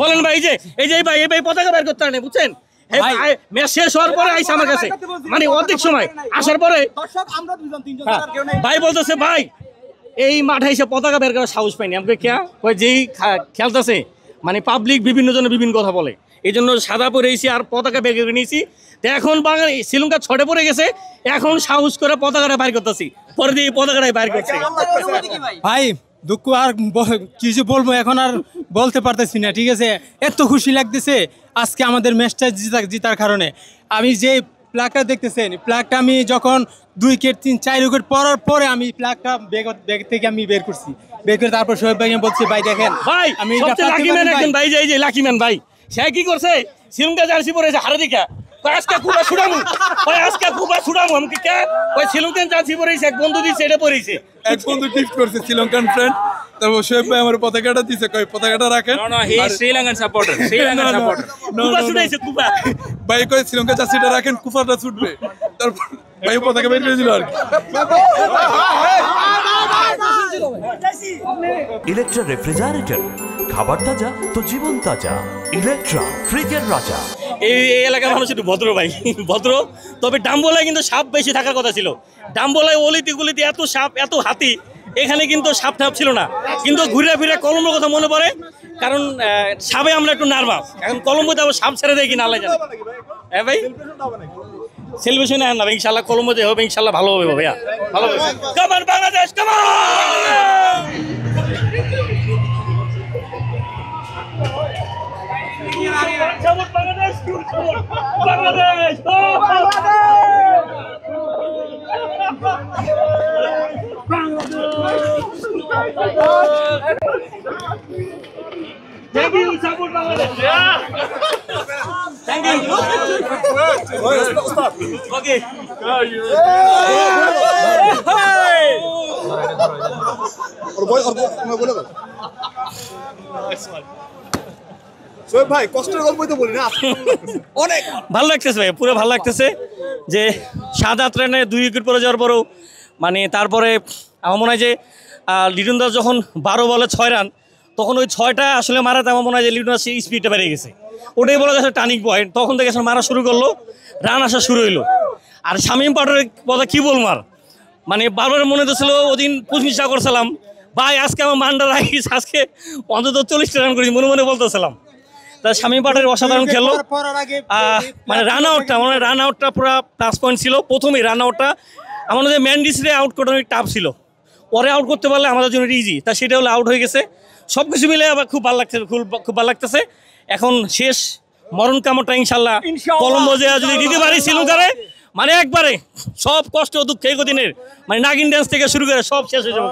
বলেন ভাই, এই যে ভাই পতাকা বের করতে পারেন, বুঝছেন? ম্যাচ শেষ হওয়ার পরে আইসা আমার কাছে, মানে অর্ধেক সময় আসার পরে ভাই বলতেছে, ভাই এই মাঠে এসে পতাকা বের করার সাহস পাইনি। আমাকে যেই খেলতেছে মানে পাবলিক বিভিন্ন জনে বিভিন্ন কথা বলে, এই জন্য সাদা পরে এসেছি আর পতাকা বের করে নিয়েছি। তো এখন বাঙালি শ্রীলঙ্কা ছটে পড়ে গেছে, এখন সাহস করে পতাকাটা বাইর করতেছি, পরে দিয়ে পতাকাটাই বাইর করছে। ভাই দুঃখ আর কিছু বলবো এখন আর বলতে পারতেছি না, ঠিক আছে? এত খুশি লাগতেছে আজকে আমাদের ম্যাচটা জিতার কারণে। আমি যে প্লাগটা দেখতেছেন, প্লাগটা আমি যখন 2 উইকেট 3-4 উইকেট পড়ার পরে আমি প্লাগটা ব্যাগ থেকে আমি বের করছি, বের করে তারপর শোয়েব ভাইকে বলছি, ভাই দেখেন ভাই আমি লাকি ম্যান একজন ভাই, এই যে লাকি ম্যান ভাই, সে কি করছে, শ্রীলঙ্কা জার্সি পরেছে হারে দিকা, আজকে কুবা ছুড়ামু, আজকে কুবা ছুড়ামু। আমি কে ওই শ্রীলঙ্কান জার্সি পরেছে, এক বন্ধু দিছে, এটা পরেছে, এক বন্ধু গিফট করছে শ্রীলঙ্কান ফ্রেন্ড। তারপর শোয়েব ভাই আমার পতাকাটা দিছে, কই পতাকাটা রাখেন। No he is Sri Lankan supporter, Sri Lankan supporter. কুবা ছুড়াইছে কুবা, ভাই কই শ্রীলঙ্কা জার্সিটা রাখেন, কুফাটা ছুটবে। তারপর ভাই পতাকা বের করে দিল আর কি। ইলেকট্রা রেফ্রিজারেটর, খাবার তাজা তো জীবন তাজা। ইলেকট্রা ফ্রিজের রাজা। এই এলাকার মানুষ একটু ভদ্র ভাই, ভদ্র। তবে ডাম্বোলায় কিন্তু সাপ বেশি থাকার কথা ছিল। ডাম্বোলায় অলিতে গলিতে এত সাপ, এত হাতি, এখানে কিন্তু সাপ ঠাপ ছিল না। কিন্তু ঘুরে ফিরে কলম্বোর কথা মনে পড়ে, কারণ সাপে আমরা একটু নার্ভাস। এখন কলম্বোতে আবার সাপ ছেড়ে দেয় কিনা আল্লাহ জানে। হ্যাঁ ভাই, সেলিব্রেশনে না ইনশাল্লাহ কলম্বোতে হবে, ইনশাল্লাহ ভালো হবে ভাইয়া, ভালো হবে। কামান বাংলাদেশ, কামান Bangladesh, Bangladesh, Thank you, support Bangladesh. Yeah. Thank you. Okay. ভাই কষ্টের গল্পই তো বলি না, অনেক ভালো লাগতেছে ভাই, পুরো ভালো লাগতেছে যে 7-8 রানে 2 উইকেট পরে যাওয়ার পরেও মানে তারপরে আমার মনে হয় যে লিটন দাস যখন 12 বলে 6 রান, তখন ওই 6টা আসলে মারাতে আমার মনে হয় যে লিটন দাস স্পিডটা বেড়ে গেছে, ওটাই বলা যাচ্ছে টার্নিং পয়েন্ট। তখন থেকে আসলে মারা শুরু করলো, রান আসা শুরু হইলো। আর শামীম পাটোয়ারির কথা কী বলবো আর, মানে বারবার মনে তো ছিল ওদিন প্রশংসা করছিলাম, ভাই আজকে আমার মানটা রাখিস, আজকে অন্তত 40টা রান করেছি মনে মনে বলতেছিলাম। তা শামীম পাটোয়ারি অসাধারণ খেললো, মানে রান আউটটা, মানে রান আউটটা পুরো প্লাস পয়েন্ট ছিল। প্রথমেই রান আউটটা আমার মনে হয় ম্যান্ডিসরে আউট করা অনেক টাফ ছিল, পরে আউট করতে পারলে আমাদের জন্য ইজি, তা সেটা হলে আউট হয়ে গেছে। সব কিছু মিলে আবার খুব ভালো লাগছে, খুব ভালো লাগতেছে। এখন শেষ মরণ কামড়টা ইনশাল্লাহ কলম্বো যে যদি দিতে পারি শ্রীলঙ্কারে, মানে একবারে সব কষ্ট দুঃখ এই দিনের মানে নাগিন ড্যান্স থেকে শুরু করে সব শেষ হয়ে যাবে।